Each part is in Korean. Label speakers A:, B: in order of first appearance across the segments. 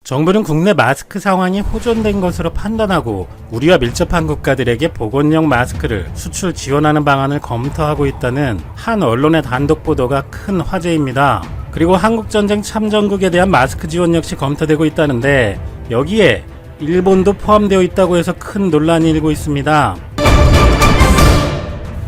A: 정부는 국내 마스크 상황이 호전된 것으로 판단하고 우리와 밀접한 국가들에게 보건용 마스크를 수출 지원하는 방안을 검토하고 있다는 한 언론의 단독 보도가 큰 화제입니다. 그리고 한국전쟁 참전국에 대한 마스크 지원 역시 검토되고 있다는데 여기에 일본도 포함되어 있다고 해서 큰 논란이 일고 있습니다.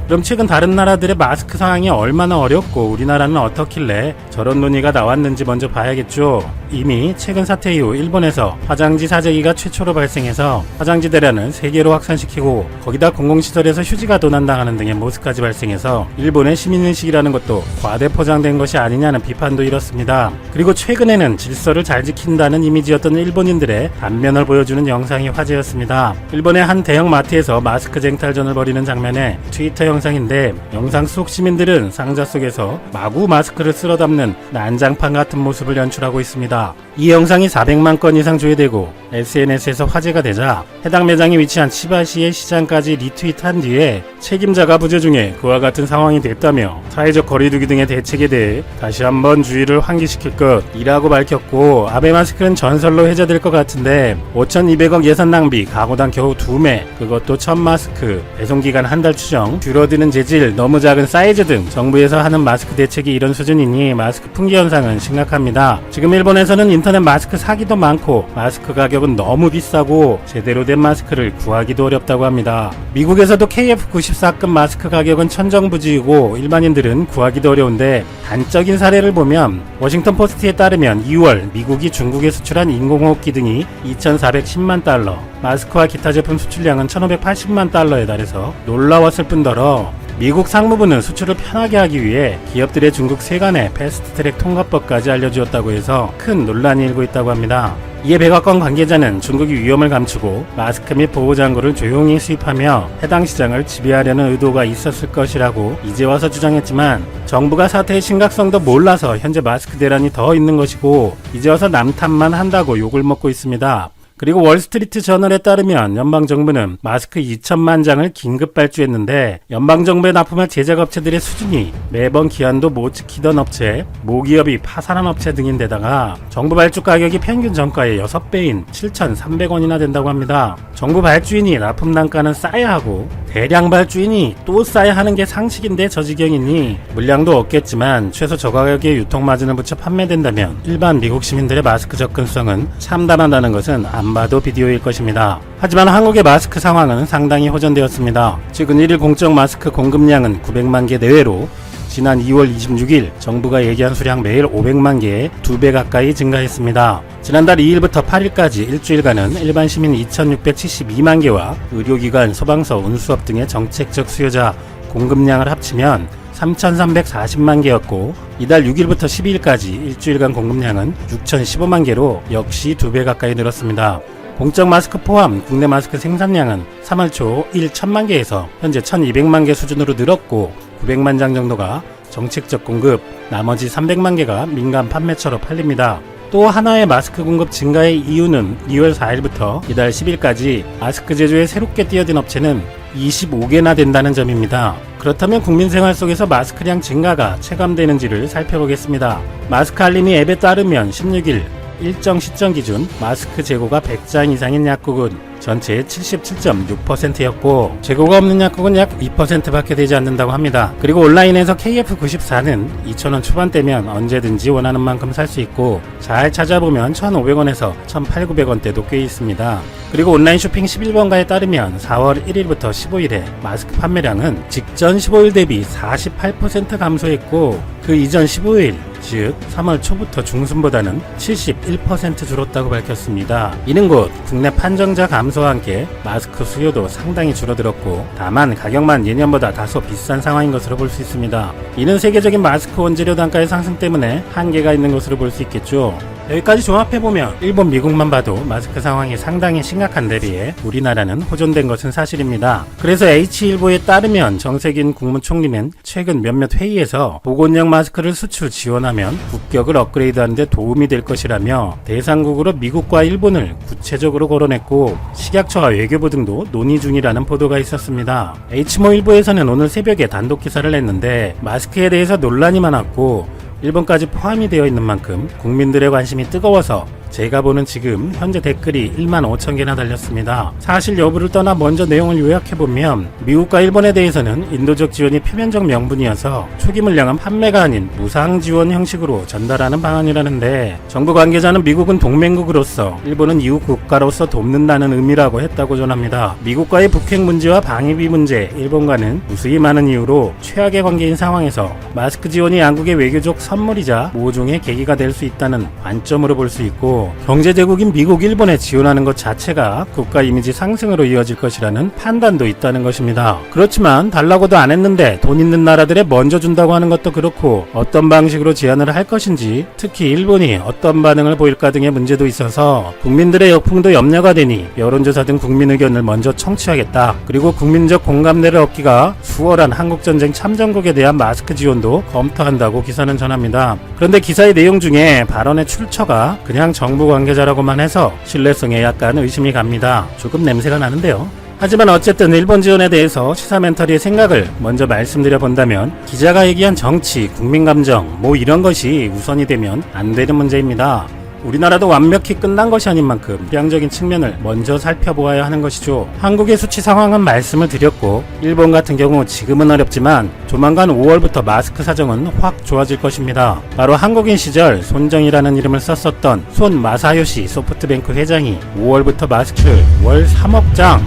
A: 그럼 최근 다른 나라들의 마스크 상황이 얼마나 어렵고 우리나라는 어떻길래 저런 논의가 나왔는지 먼저 봐야겠죠. 이미 최근 사태 이후 일본에서 화장지 사재기가 최초로 발생해서 화장지 대란을 세계로 확산시키고 거기다 공공시설에서 휴지가 도난당하는 등의 모습까지 발생해서 일본의 시민의식이라는 것도 과대 포장된 것이 아니냐는 비판도 일었습니다. 그리고 최근에는 질서를 잘 지킨다는 이미지였던 일본인들의 반면을 보여주는 영상이 화제였습니다. 일본의 한 대형 마트에서 마스크 쟁탈전을 벌이는 장면에 트위터 영상인데 영상 속 시민들은 상자 속에서 마구 마스크를 쓸어 담는 난장판 같은 모습을 연출하고 있습니다. 이 영상이 400만 건 이상 조회되고 SNS에서 화제가 되자 해당 매장이 위치한 치바시의 시장까지 리트윗한 뒤에 책임자가 부재 중에 그와 같은 상황이 됐다며 사회적 거리두기 등의 대책에 대해 다시 한번 주의를 환기시킬 것이라고 밝혔고 아베 마스크는 전설로 해제될 것 같은데 5,200억 예산 낭비, 각오당 겨우 2매, 그것도 첫 마스크, 배송기간 한 달 추정, 줄어드는 재질, 너무 작은 사이즈 등 정부에서 하는 마스크 대책이 이런 수준이니 마스크 품귀 현상은 심각합니다. 지금 일본에서는 인터넷 마스크 사기도 많고 마스크 가격은 너무 비싸고 제대로 된 마스크를 구하기도 어렵다고 합니다. 미국에서도 KF94급 마스크 가격은 천정부지이고 일반인들은 구하기도 어려운데 단적인 사례를 보면 워싱턴 포스트에 따르면 2월 미국이 중국에 수출한 인공호흡기 등이 2,410만 달러, 마스크와 기타 제품 수출량은 1,580만 달러에 달해서 놀라웠을 뿐더러 미국 상무부는 수출을 편하게 하기 위해 기업들의 중국 세관에 패스트트랙 통과법까지 알려주었다고 해서 큰 논란이 일고 있다고 합니다. 이에 백악관 관계자는 중국이 위험을 감추고 마스크 및 보호장구를 조용히 수입하며 해당 시장을 지배하려는 의도가 있었을 것이라고 이제 와서 주장했지만 정부가 사태의 심각성도 몰라서 현재 마스크 대란이 더 있는 것이고 이제 와서 남 탓만 한다고 욕을 먹고 있습니다. 그리고 월스트리트 저널에 따르면 연방정부는 마스크 2천만 장을 긴급 발주했는데 연방정부에 납품할 제작업체들의 수준이 매번 기한도 못 지키던 업체, 모기업이 파산한 업체 등인데다가 정부 발주 가격이 평균 정가의 6배인 7,300원이나 된다고 합니다. 정부 발주인이 납품 단가는 싸야 하고 대량 발주인이 또 싸야 하는 게 상식인데 저 지경이니 물량도 없겠지만 최소 저가격의 유통마진을 붙여 판매된다면 일반 미국 시민들의 마스크 접근성은 참담하다는 것은 안 봐도 비디오일 것입니다. 하지만 한국의 마스크 상황은 상당히 호전되었습니다. 최근 1일 공적 마스크 공급량은 900만 개 내외로 지난 2월 26일 정부가 얘기한 수량 매일 500만 개에 2배 가까이 증가했습니다. 지난달 2일부터 8일까지 일주일간은 일반 시민 2,672만 개와 의료기관, 소방서, 운수업 등의 정책적 수요자 공급량을 합치면 3,340만 개였고 이달 6일부터 12일까지 일주일간 공급량은 6,015만 개로 역시 2배 가까이 늘었습니다. 공적 마스크 포함 국내 마스크 생산량은 3월 초 1,000만 개에서 현재 1,200만 개 수준으로 늘었고 900만 장 정도가 정책적 공급, 나머지 300만 개가 민간 판매처로 팔립니다. 또 하나의 마스크 공급 증가의 이유는 2월 4일부터 이달 10일까지 마스크 제조에 새롭게 뛰어든 업체는 25개나 된다는 점입니다. 그렇다면 국민 생활 속에서 마스크량 증가가 체감되는지를 살펴보겠습니다. 마스크 알림이 앱에 따르면 16일 일정 시점 기준 마스크 재고가 100장 이상인 약국은 전체의 77.6%였고 재고가 없는 약국은 약 2%밖에 되지 않는다고 합니다. 그리고 온라인에서 KF94는 2,000원 초반대면 언제든지 원하는 만큼 살 수 있고 잘 찾아보면 1,500원에서 1,800~900원대도 꽤 있습니다. 그리고 온라인 쇼핑 11번가에 따르면 4월 1일부터 15일에 마스크 판매량은 직전 15일 대비 48% 감소했고 그 이전 15일 즉 3월 초부터 중순보다는 71% 줄었다고 밝혔습니다. 이는 곧 국내 판정자 감소와 함께 마스크 수요도 상당히 줄어들었고 다만 가격만 예년보다 다소 비싼 상황인 것으로 볼 수 있습니다. 이는 세계적인 마스크 원재료 단가의 상승 때문에 한계가 있는 것으로 볼 수 있겠죠. 여기까지 종합해보면 일본, 미국만 봐도 마스크 상황이 상당히 심각한 대비에 우리나라는 호전된 것은 사실입니다. 그래서 H일보에 따르면 정세균 국무총리는 최근 몇몇 회의에서 보건용 마스크를 수출 지원하면 국격을 업그레이드하는 데 도움이 될 것이라며 대상국으로 미국과 일본을 구체적으로 거론했고 식약처와 외교부 등도 논의 중이라는 보도가 있었습니다. H모일보에서는 오늘 새벽에 단독 기사를 냈는데 마스크에 대해서 논란이 많았고 일본까지 포함이 되어 있는 만큼 국민들의 관심이 뜨거워서 제가 보는 지금 현재 댓글이 15,000개나 달렸습니다. 사실 여부를 떠나 먼저 내용을 요약해보면 미국과 일본에 대해서는 인도적 지원이 표면적 명분이어서 초기 물량은 판매가 아닌 무상 지원 형식으로 전달하는 방안이라는데, 정부 관계자는 미국은 동맹국으로서 일본은 이웃 국가로서 돕는다는 의미라고 했다고 전합니다. 미국과의 북핵 문제와 방위비 문제, 일본과는 무수히 많은 이유로 최악의 관계인 상황에서 마스크 지원이 양국의 외교적 선물이자 모종의 계기가 될 수 있다는 관점으로 볼 수 있고, 경제대국인 미국, 일본에 지원하는 것 자체가 국가 이미지 상승으로 이어질 것이라는 판단도 있다는 것입니다. 그렇지만 달라고도 안 했는데 돈 있는 나라들에 먼저 준다고 하는 것도 그렇고, 어떤 방식으로 제안을 할 것인지, 특히 일본이 어떤 반응을 보일까 등의 문제도 있어서 국민들의 역풍도 염려가 되니 여론조사 등 국민 의견을 먼저 청취하겠다. 그리고 국민적 공감대를 얻기가 수월한 한국전쟁 참전국에 대한 마스크 지원도 검토한다고 기사는 전합니다. 그런데 기사의 내용 중에 발언의 출처가 그냥 정부 관계자라고만 해서 신뢰성에 약간 의심이 갑니다. 조금 냄새가 나는데요. 하지만 어쨌든 일본 지원에 대해서 시사멘터리의 생각을 먼저 말씀드려 본다면, 기자가 얘기한 정치, 국민감정 이런 것이 우선이 되면 안 되는 문제입니다. 우리나라도 완벽히 끝난 것이 아닌 만큼 수량적인 측면을 먼저 살펴보아야 하는 것이죠. 한국의 수치 상황은 말씀을 드렸고, 일본 같은 경우 지금은 어렵지만 조만간 5월부터 마스크 사정은 확 좋아질 것입니다. 바로 한국인 시절 손정이라는 이름을 썼었던 손 마사요시 소프트뱅크 회장이 5월부터 마스크를 월 3억 장,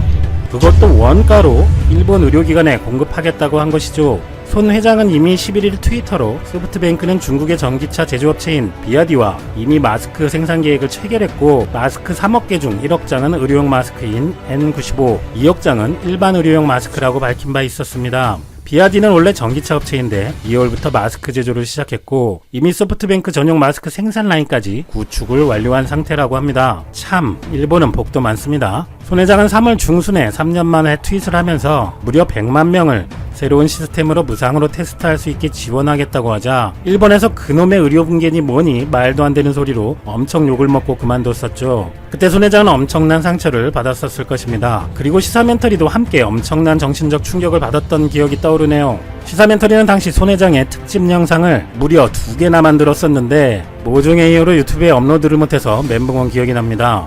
A: 그것도 원가로 일본 의료기관에 공급하겠다고 한 것이죠. 손 회장은 이미 11일 트위터로 소프트뱅크는 중국의 전기차 제조업체인 비아디와 이미 마스크 생산 계획을 체결했고, 마스크 3억 개 중 1억 장은 의료용 마스크인 N95, 2억 장은 일반 의료용 마스크라고 밝힌 바 있었습니다. 비아디는 원래 전기차 업체인데 2월부터 마스크 제조를 시작했고, 이미 소프트뱅크 전용 마스크 생산 라인까지 구축을 완료한 상태라고 합니다. 참, 일본은 복도 많습니다. 손 회장은 3월 중순에 3년 만에 트윗을 하면서 무려 100만 명을 새로운 시스템으로 무상으로 테스트할 수 있게 지원하겠다고 하자, 일본에서 그놈의 의료 붕괴니 뭐니 말도 안 되는 소리로 엄청 욕을 먹고 그만뒀었죠. 그때 손 회장은 엄청난 상처를 받았었을 것입니다. 그리고 시사멘터리도 함께 엄청난 정신적 충격을 받았던 기억이 떠오르네요. 시사멘터리는 당시 손 회장의 특집 영상을 무려 2개나 만들었었는데 모종의 이유로 유튜브에 업로드를 못해서 멘붕 온 기억이 납니다.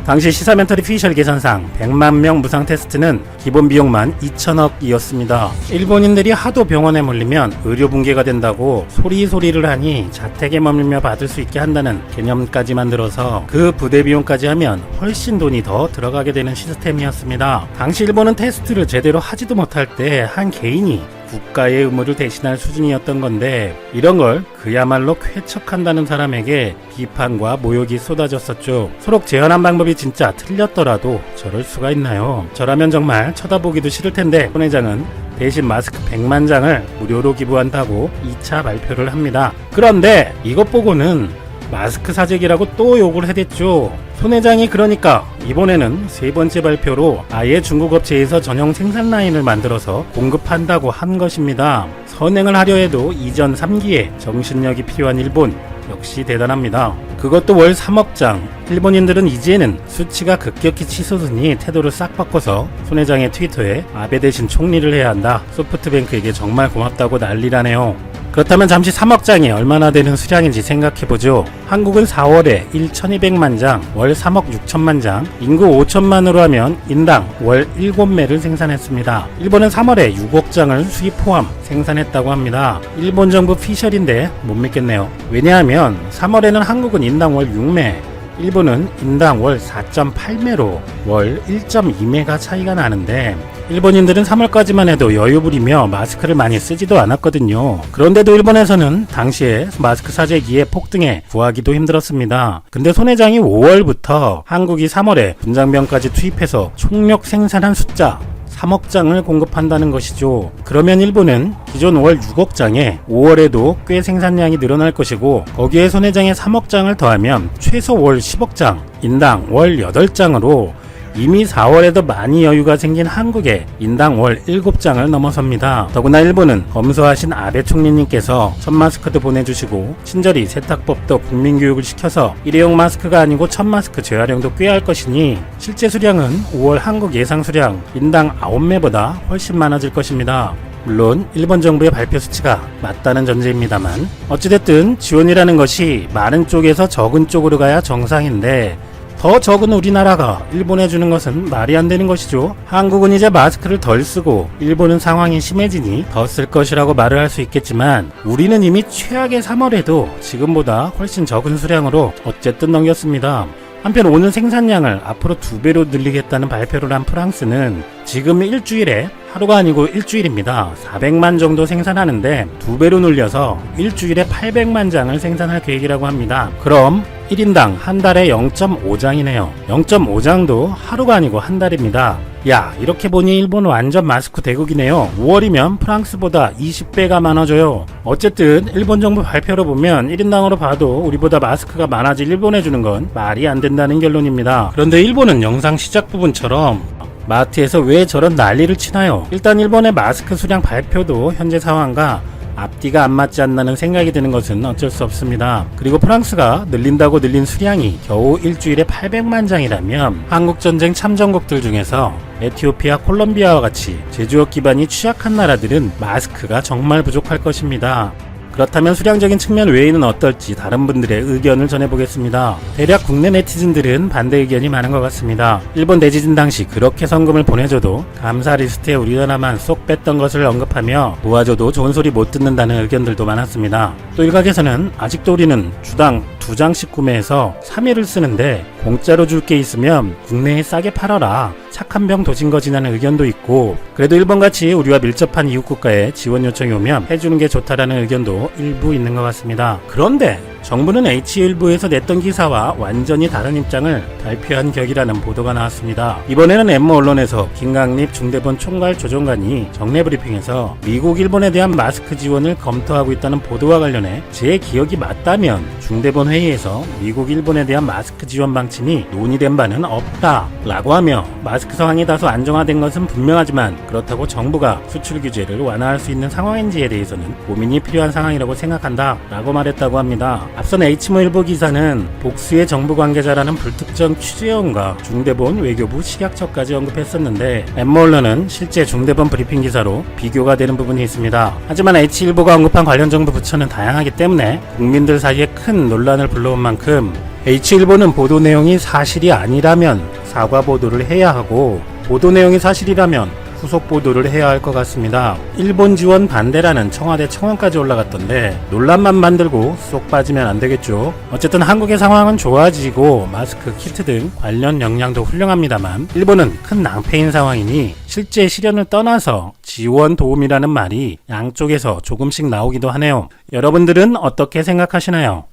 A: 당시 시사멘터리 피셜 계산상 100만 명 무상 테스트는 기본 비용만 2천억이었습니다. 일본인들이 하도 병원에 몰리면 의료 붕괴가 된다고 소리를 하니 자택에 머물며 받을 수 있게 한다는 개념까지 만들어서 그 부대 비용까지 하면 훨씬 돈이 더 들어가게 되는 시스템이었습니다. 당시 일본은 테스트를 제대로 하지도 못할 때 한 개인이 국가의 의무를 대신할 수준이었던 건데, 이런 걸 그야말로 쾌척한다는 사람에게 비판과 모욕이 쏟아졌었죠. 서로 제안한 방법이 진짜 틀렸더라도 저럴 수가 있나요? 저라면 정말 쳐다보기도 싫을 텐데, 손 회장은 대신 마스크 100만 장을 무료로 기부한다고 2차 발표를 합니다. 그런데 이것 보고는 마스크 사재기라고 또 욕을 해댔죠. 손 회장이 그러니까 이번에는 3번째 발표로 아예 중국 업체에서 전용 생산 라인을 만들어서 공급한다고 한 것입니다. 선행을 하려 해도 이전 3기에 정신력이 필요한 일본, 역시 대단합니다. 그것도 월 3억 장. 일본인들은 이제는 수치가 급격히 치솟으니 태도를 싹 바꿔서 손 회장의 트위터에 아베 대신 총리를 해야 한다, 소프트뱅크에게 정말 고맙다고 난리라네요. 그렇다면 잠시 3억 장이 얼마나 되는 수량인지 생각해보죠. 한국은 4월에 1,200만 장, 월 3억 6천만 장, 인구 5천만으로 하면 인당 월 7매를 생산했습니다. 일본은 3월에 6억 장을 수입 포함 생산했다고 합니다. 일본 정부 피셜인데 못 믿겠네요. 왜냐하면 3월에는 한국은 인당 월 6매, 일본은 인당 월 4.8매로 월 1.2매가 차이가 나는데, 일본인들은 3월까지만 해도 여유 부리며 마스크를 많이 쓰지도 않았거든요. 그런데도 일본에서는 당시에 마스크 사재기의 폭등에 구하기도 힘들었습니다. 근데 손 회장이 5월부터 한국이 3월에 분장병까지 투입해서 총력 생산한 숫자 3억 장을 공급한다는 것이죠. 그러면 일본은 기존 월 6억 장에 5월에도 꽤 생산량이 늘어날 것이고, 거기에 손 회장의 3억 장을 더하면 최소 월 10억 장, 인당 월 8장으로 이미 4월에도 많이 여유가 생긴 한국에 인당 월 7장을 넘어섭니다. 더구나 일본은 검소하신 아베 총리님께서 천 마스크도 보내주시고 친절히 세탁법도 국민교육을 시켜서 일회용 마스크가 아니고 천 마스크 재활용도 꽤 할 것이니 실제 수량은 5월 한국 예상 수량 인당 9매보다 훨씬 많아질 것입니다. 물론 일본 정부의 발표 수치가 맞다는 전제입니다만, 어찌됐든 지원이라는 것이 많은 쪽에서 적은 쪽으로 가야 정상인데 더 적은 우리나라가 일본에 주는 것은 말이 안 되는 것이죠. 한국은 이제 마스크를 덜 쓰고 일본은 상황이 심해지니 더 쓸 것이라고 말을 할 수 있겠지만, 우리는 이미 최악의 3월에도 지금보다 훨씬 적은 수량으로 어쨌든 넘겼습니다. 한편 오늘 생산량을 앞으로 2배로 늘리겠다는 발표를 한 프랑스는 지금 일주일에, 하루가 아니고 일주일입니다, 400만 정도 생산하는데 2배로 늘려서 일주일에 800만 장을 생산할 계획이라고 합니다. 그럼 1인당 한 달에 0.5장이네요. 0.5장도 하루가 아니고 한 달입니다. 야, 이렇게 보니 일본 완전 마스크 대국이네요. 5월이면 프랑스보다 20배가 많아져요. 어쨌든 일본 정부 발표로 보면 1인당으로 봐도 우리보다 마스크가 많아질 일본에 주는 건 말이 안 된다는 결론입니다. 그런데 일본은 영상 시작 부분처럼 마트에서 왜 저런 난리를 치나요? 일단 일본의 마스크 수량 발표도 현재 상황과 앞뒤가 안 맞지 않나는 생각이 드는 것은 어쩔 수 없습니다. 그리고 프랑스가 늘린다고 늘린 수량이 겨우 일주일에 800만 장이라면 한국전쟁 참전국들 중에서 에티오피아, 콜롬비아와 같이 제조업 기반이 취약한 나라들은 마스크가 정말 부족할 것입니다. 그렇다면 수량적인 측면 외에는 어떨지 다른 분들의 의견을 전해보겠습니다. 대략 국내 네티즌들은 반대 의견이 많은 것 같습니다. 일본 대지진 당시 그렇게 성금을 보내줘도 감사 리스트에 우리나라만 쏙 뺐던 것을 언급하며 도와줘도 좋은 소리 못 듣는다는 의견들도 많았습니다. 또 일각에서는 아직도 우리는 주당 2장씩 구매해서 3일을 쓰는데 공짜로 줄 게 있으면 국내에 싸게 팔아라, 착한 병 도진 거지라는 의견도 있고, 그래도 일본같이 우리와 밀접한 이웃국가에 지원 요청이 오면 해주는 게 좋다라는 의견도 일부 있는 것 같습니다. 그런데 정부는 H1부에서 냈던 기사와 완전히 다른 입장을 발표한 격이라는 보도가 나왔습니다. 이번에는 엠모 언론에서 김강립 중대본 총괄 조정관이 정례 브리핑에서 미국, 일본에 대한 마스크 지원을 검토하고 있다는 보도와 관련해 제 기억이 맞다면 중대본 회의에서 미국, 일본에 대한 마스크 지원 방침이 논의된 바는 없다 라고 하며, 마스크 상황이 다소 안정화된 것은 분명하지만 그렇다고 정부가 수출 규제를 완화할 수 있는 상황인지에 대해서는 고민이 필요한 상황이라고 생각한다 라고 말했다고 합니다. 앞선 H모일보 기사는 복수의 정부 관계자라는 불특정 취재원과 중대본 외교부 식약처까지 언급했었는데, 엠모 언론은 실제 중대본 브리핑 기사로 비교가 되는 부분이 있습니다. 하지만 H일보가 언급한 관련 정부 부처는 다양하기 때문에 국민들 사이에 큰 논란을 불러온 만큼 H일보는 보도 내용이 사실이 아니라면 사과 보도를 해야 하고, 보도 내용이 사실이라면 후속 보도를 해야 할 것 같습니다. 일본 지원 반대라는 청와대 청원까지 올라갔던데 논란만 만들고 쏙 빠지면 안 되겠죠. 어쨌든 한국의 상황은 좋아지고 마스크, 키트 등 관련 역량도 훌륭합니다만 일본은 큰 낭패인 상황이니 실제 실현을 떠나서 지원 도움이라는 말이 양쪽에서 조금씩 나오기도 하네요. 여러분들은 어떻게 생각하시나요?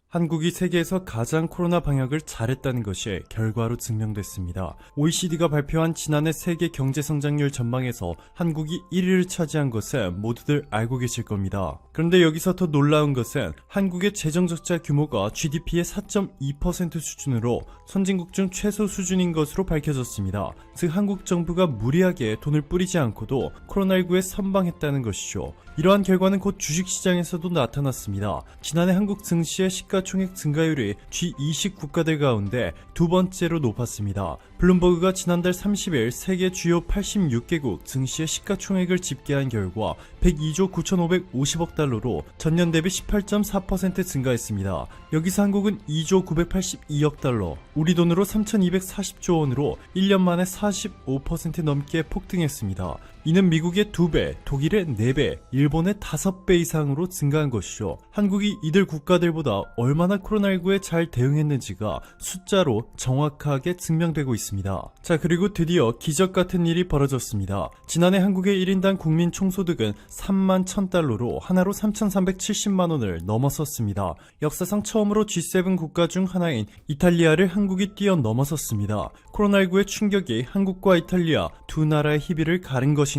B: 한국이 세계에서 가장 코로나 방역을 잘했다는 것이 결과로 증명됐습니다. OECD가 발표한 지난해 세계 경제 성장률 전망에서 한국이 1위를 차지한 것은 모두들 알고 계실 겁니다. 그런데 여기서 더 놀라운 것은 한국의 재정 적자 규모가 GDP의 4.2% 수준으로 선진국 중 최소 수준인 것으로 밝혀졌습니다. 즉 한국 정부가 무리하게 돈을 뿌리지 않고도 코로나19에 선방했다는 것이죠. 이러한 결과는 곧 주식시장에서도 나타났습니다. 지난해 한국 증시의 시가총액 증가율이 G20 국가들 가운데 두 번째로 높았습니다. 블룸버그가 지난달 30일 세계 주요 86개국 증시의 시가총액을 집계한 결과 102조 9,550억 달러로 전년 대비 18.4% 증가했습니다. 여기서 한국은 2조 982억 달러, 우리 돈으로 3,240조 원으로 1년 만에 45% 넘게 폭등했습니다. 이는 미국의 2배, 독일의 4배, 일본의 5배 이상으로 증가한 것이죠. 한국이 이들 국가들보다 얼마나 코로나19에 잘 대응했는지가 숫자로 정확하게 증명되고 있습니다. 자, 그리고 드디어 기적 같은 일이 벌어졌습니다. 지난해 한국의 1인당 국민 총소득은 3만 1,000달러로 하나로 3,370만 원을 넘어섰습니다. 역사상 처음으로 G7 국가 중 하나인 이탈리아를 한국이 뛰어넘어섰습니다. 코로나19의 충격이 한국과 이탈리아 두 나라의 희비를 가른 것인데요.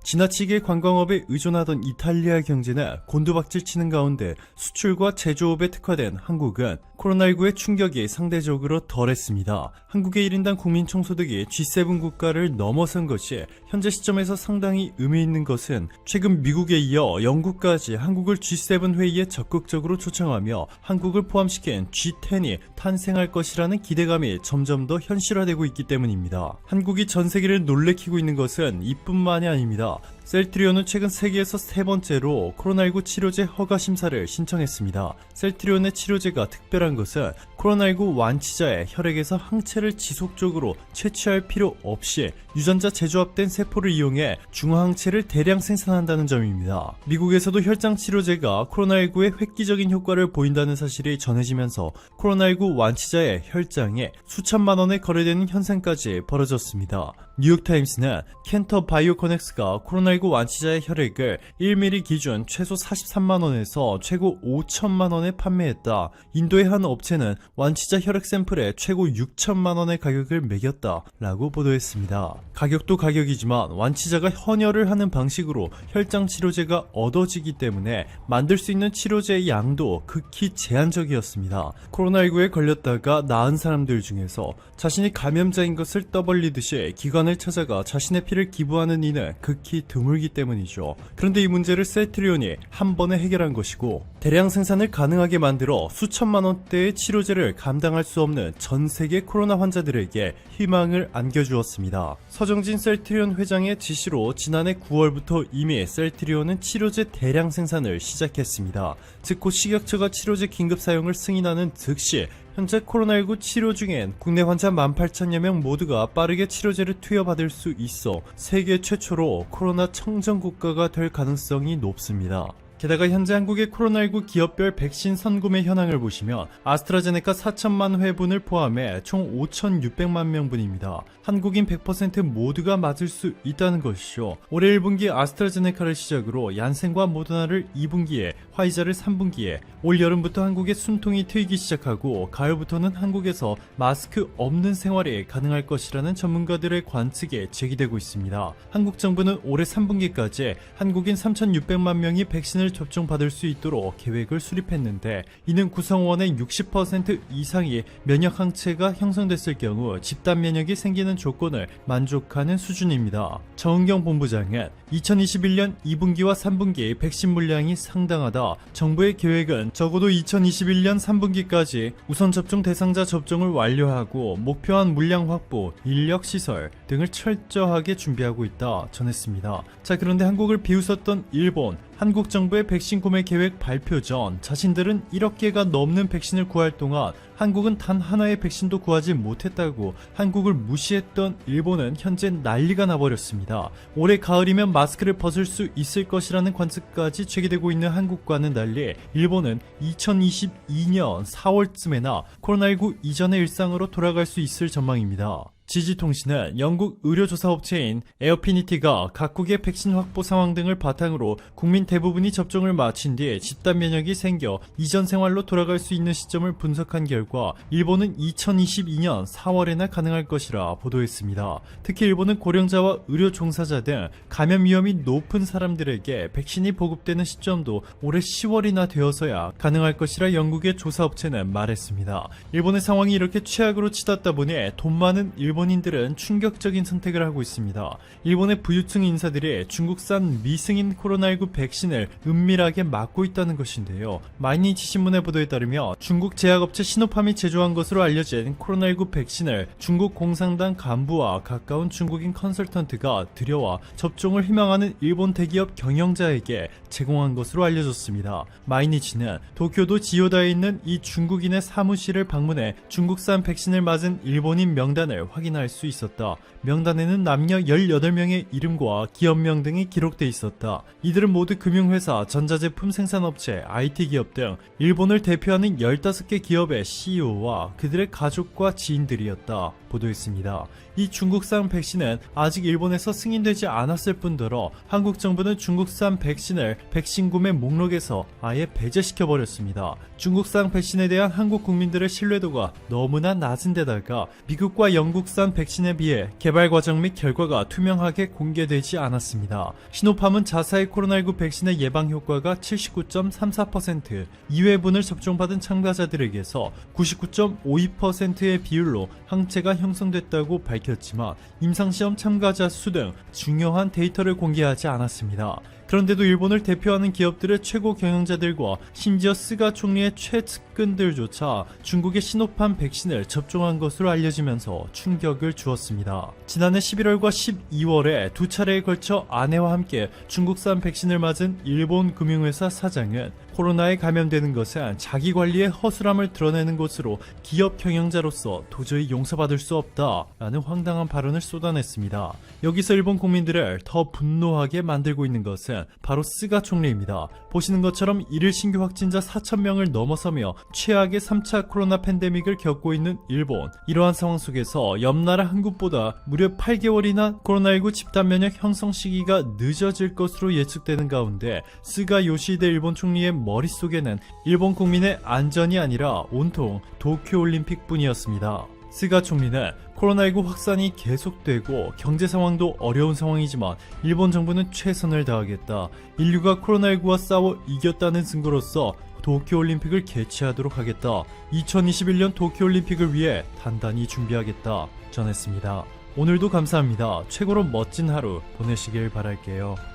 B: 지나치게 관광업에 의존하던 이탈리아 경제는 곤두박질 치는 가운데 수출과 제조업에 특화된 한국은 코로나19의 충격이 상대적으로 덜했습니다. 한국의 1인당 국민 총소득이 G7 국가를 넘어선 것이 현재 시점에서 상당히 의미 있는 것은 최근 미국에 이어 영국까지 한국을 G7 회의에 적극적으로 초청하며 한국을 포함시킨 G10이 탄생할 것이라는 기대감이 점점 더 현실화되고 평가되고 있기 때문입니다. 한국이 전 세계를 놀래키고 있는 것은 이뿐만이 아닙니다. 셀트리온은 최근 세계에서 세 번째로 코로나19 치료제 허가 심사를 신청했습니다. 셀트리온의 치료제가 특별한 것은 코로나19 완치자의 혈액에서 항체를 지속적으로 채취할 필요 없이 유전자 재조합된 세포를 이용해 중화항체를 대량 생산한다는 점입니다. 미국에서도 혈장 치료제가 코로나19에 획기적인 효과를 보인다는 사실이 전해지면서 코로나19 완치자의 혈장에 수천만 원에 거래되는 현상까지 벌어졌습니다. 뉴욕타임스는 켄터 바이오코넥스가 코로나19 완치자의 혈액을 1ml 기준 최소 43만원에서 최고 5천만원에 판매했다. 인도의 한 업체는 완치자 혈액 샘플에 최고 6천만원의 가격을 매겼다 라고 보도했습니다. 가격도 가격이지만 완치자가 헌혈을 하는 방식으로 혈장 치료제가 얻어지기 때문에 만들 수 있는 치료제의 양도 극히 제한적이었습니다. 코로나19에 걸렸다가 나은 사람들 중에서 자신이 감염자인 것을 떠벌리듯이 기관을 찾아가 자신의 피를 기부하는 이는 극히 드물기 때문이죠. 그런데 이 문제를 셀트리온이 한 번에 해결한 것이고 대량 생산을 가능하게 만들어 수천만 원대의 치료제를 감당할 수 없는 전 세계 코로나 환자들에게 희망을 안겨주었습니다. 서정진 셀트리온 회장의 지시로 지난해 9월부터 이미 셀트리온은 치료제 대량 생산을 시작했습니다. 즉 곧 식약처가 치료제 긴급 사용을 승인하는 즉시 현재 코로나19 치료 중인 국내 환자 18,000여 명 모두가 빠르게 치료제를 투여받을 수 있어 세계 최초로 코로나 청정 국가가 될 가능성이 높습니다. 게다가 현재 한국의 코로나19 기업별 백신 선구매 현황을 보시면 아스트라제네카 4천만 회분을 포함해 총 5,600만 명분입니다. 한국인 100% 모두가 맞을 수 있다는 것이죠. 올해 1분기 아스트라제네카를 시작으로 얀센과 모더나를 2분기에, 화이자를 3분기에, 올 여름부터 한국의 숨통이 트이기 시작하고 가을부터는 한국에서 마스크 없는 생활이 가능할 것이라는 전문가들의 관측이 제기되고 있습니다. 한국 정부는 올해 3분기까지 한국인 3,600만 명이 백신을 접종받을 수 있도록 계획을 수립했는데 이는 구성원의 60% 이상이 면역항체가 형성됐을 경우 집단 면역이 생기는 조건을 만족하는 수준입니다. 정은경 본부장은 2021년 2분기와 3분기 백신 물량이 상당하다. 정부의 계획은 적어도 2021년 3분기까지 우선 접종 대상자 접종을 완료하고 목표한 물량 확보, 인력 시설 등을 철저하게 준비하고 있다 전했습니다. 자, 그런데 한국을 비웃었던 일본, 한국 정부의 백신 구매 계획 발표 전 자신들은 1억 개가 넘는 백신을 구할 동안 한국은 단 하나의 백신도 구하지 못했다고 한국을 무시했던 일본은 현재 난리가 나버렸습니다. 올해 가을이면 마스크를 벗을 수 있을 것이라는 관측까지 제기되고 있는 한국과는 달리 일본은 2022년 4월쯤에나 코로나19 이전의 일상으로 돌아갈 수 있을 전망입니다. 지지통신은 영국 의료조사업체인 에어피니티가 각국의 백신 확보 상황 등을 바탕으로 국민 대부분이 접종을 마친 뒤에 집단 면역이 생겨 이전 생활로 돌아갈 수 있는 시점을 분석한 결과 일본은 2022년 4월에나 가능할 것이라 보도했습니다. 특히 일본은 고령자와 의료 종사자 등 감염 위험이 높은 사람들에게 백신이 보급되는 시점도 올해 10월이나 되어서야 가능할 것이라 영국의 조사업체는 말했습니다. 일본의 상황이 이렇게 최악으로 치닫다 보니 돈 많은 일본인들은 충격적인 선택을 하고 있습니다. 일본의 부유층 인사들이 중국산 미승인 코로나19 백신을 은밀하게 막고 있다는 것인데요. 마이니치 신문의 보도에 따르면 중국 제약업체 시노팜이 제조한 것으로 알려진 코로나19 백신을 중국 공산당 간부와 가까운 중국인 컨설턴트가 들여와 접종을 희망하는 일본 대기업 경영자에게 제공한 것으로 알려졌습니다. 마이니치는 도쿄도 지요다에 있는 이 중국인의 사무실을 방문해 중국산 백신을 맞은 일본인 명단을 확인할 수 있었다. 명단에는 남녀 18명의 이름과 기업명 등이 기록돼 있었다. 이들은 모두 금융회사, 전자제품 생산업체, IT 기업 등 일본을 대표하는 15개 기업의 CEO와 그들의 가족과 지인들이었다. 보도했습니다. 이 중국산 백신은 아직 일본에서 승인되지 않았을 뿐더러 한국 정부는 중국산 백신을 백신 구매 목록에서 아예 배제시켜버렸습니다. 중국산 백신에 대한 한국 국민들의 신뢰도가 너무나 낮은 데다가 미국과 영국산 백신에 비해 개발 과정 및 결과가 투명하게 공개되지 않았습니다. 시노팜은 자사의 코로나19 백신의 예방 효과가 79.34%, 2회분을 접종받은 참가자들에게서 99.52%의 비율로 항체가 형성됐다고 밝혔지만 임상시험 참가자 수 등 중요한 데이터를 공개하지 않았습니다. 그런데도 일본을 대표하는 기업들의 최고 경영자들과 심지어 스가 총리의 최측근들조차 중국의 시노팜 백신을 접종한 것으로 알려지면서 충격을 주었습니다. 지난해 11월과 12월에 두 차례에 걸쳐 아내와 함께 중국산 백신을 맞은 일본 금융회사 사장은 코로나에 감염되는 것은 자기 관리의 허술함을 드러내는 것으로 기업 경영자로서 도저히 용서받을 수 없다라는 황당한 발언을 쏟아냈습니다. 여기서 일본 국민들을 더 분노하게 만들고 있는 것은 바로 스가 총리입니다. 보시는 것처럼 일일 신규 확진자 4,000명을 넘어서며 최악의 3차 코로나 팬데믹을 겪고 있는 일본. 이러한 상황 속에서 옆나라 한국보다 무려 8개월이나 코로나19 집단 면역 형성 시기가 늦어질 것으로 예측되는 가운데 스가 요시히데 일본 총리의 머릿속에는 일본 국민의 안전이 아니라 온통 도쿄올림픽 뿐이었습니다. 스가 총리는 코로나19 확산이 계속되고 경제 상황도 어려운 상황이지만 일본 정부는 최선을 다하겠다. 인류가 코로나19와 싸워 이겼다는 증거로서 도쿄올림픽을 개최하도록 하겠다. 2021년 도쿄올림픽을 위해 단단히 준비하겠다. 전했습니다. 오늘도 감사합니다. 최고로 멋진 하루 보내시길 바랄게요.